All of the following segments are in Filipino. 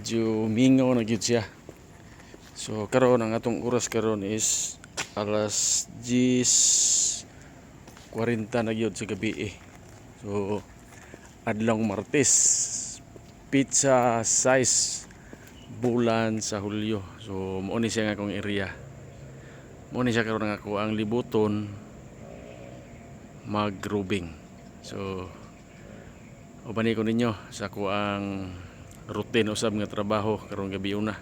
medyo mingaw na gyud siya. So karon ang atong oras karon is alas 10:40 na gyud sa gabi. So adlong Martes, pizza size bulan sa Hulyo. So mao ni siya nga akong area. Mao ni siya karon nga ako ang libuton mag-grubing. So ubani ko ninyo sa ako ang routine usab nga trabaho karong gabi una.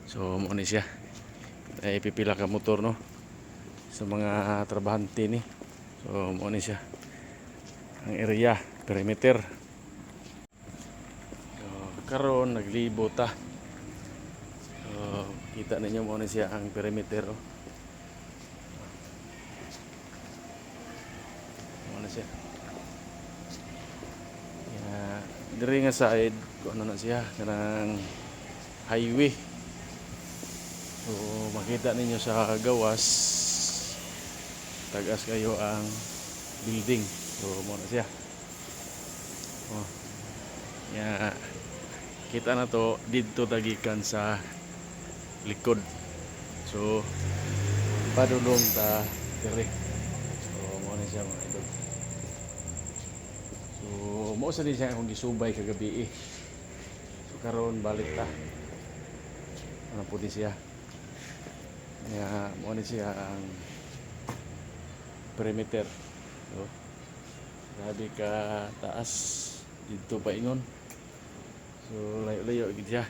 So mao ni siya. Ay pipila ka motor no sa mga trabahante ni. So mao ni siya ang area perimeter. So karon naglibo ta. So kita ninyo mao ni siya ang perimeter oh. Mao ni siya. Diri nga side kung ano na siya kanang highway. So makita ninyo sa gawas tagas kayo ang building. So mo na siya. Oh. Ya kita na to didto tagikan sa likod. So padulong ta diri. So mo na siya mga idol. So mao sa din siya akong gisubay kagabi. So karon balik ta. Ano po din siya. Ya mao ni siya ang perimeter. So grabe ka taas dito pa ingon. So layo-layo gid siya.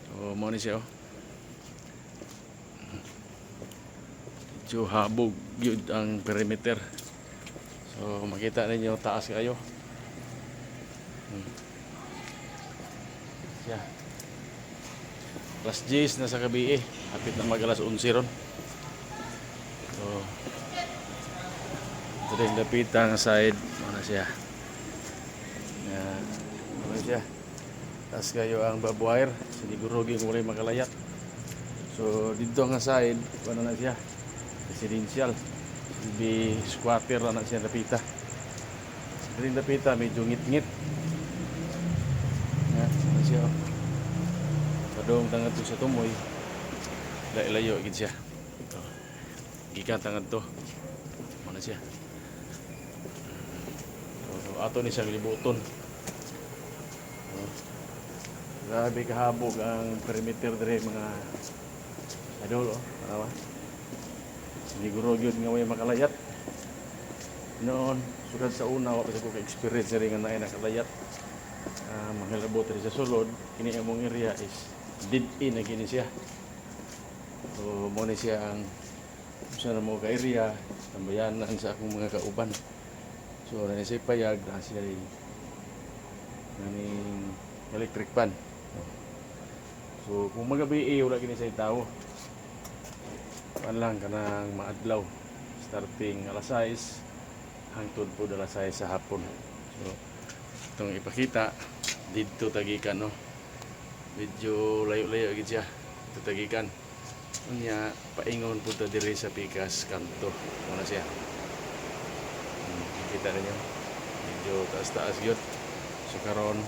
So mao ni siya oh. Medyo habog yun ang perimeter. So makita ninyo taas kayo. Siya. Alas 10 na sa gabi hapit na mag alas 11 ron. So ito din lapitan sa side. Ano siya? Ano siya? Taas kayo ang barbed wire. Sinigurugi ko rin makalayat. So dito nga side, ano na siya? Residential. Hindi squatter na siya lapita. Dito lapita medyo ngit-ngit. Ano siya? Padong tangad to sa tumoy. Layo gid siya. Gikan tangad to. Ano siya? So ato ni siyang libuton. Grabe kahabog ang perimeter dire mga idol oh. Ano ba? Siguro gyud nga way makalayat. Noon sugad sa una wa pa ko ka-experience rin nga naay nakalayat. Manghilabot rin sa sulod, kini among area is dead end na gini siya. So mo ni siya ang sa mo ka area, tambayanan sa akong mga kauban. So na siya payag na siya naning electric pan. So kung magabi wala kini sa tao. Pan lang kanang maadlaw. Starting alas 6 hangtod po alas 6 sa hapon. So itong ipakita dito tagikan no. Medyo layo-layo gid siya. Dito tagikan. Unya paingon po ta diri sa pikas kanto. Ano siya? Kita niyo. Medyo taas-taas gyud. So karon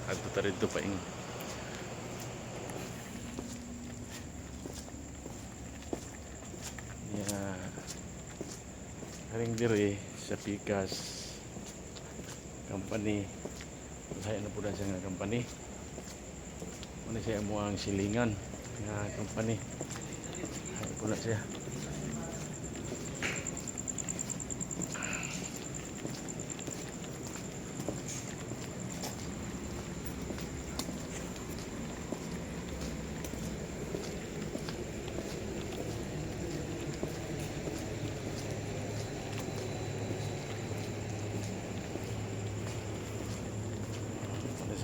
adto ta dito paingon. Haring diri sa pikas company. Usahay na po na siya nga company. Ano siya mo ang silingan nga company. Hay po na siya.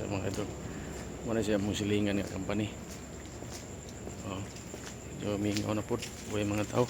Mga idol, muna siya mong silingan ng company. So mingaw na po buhay mga tao.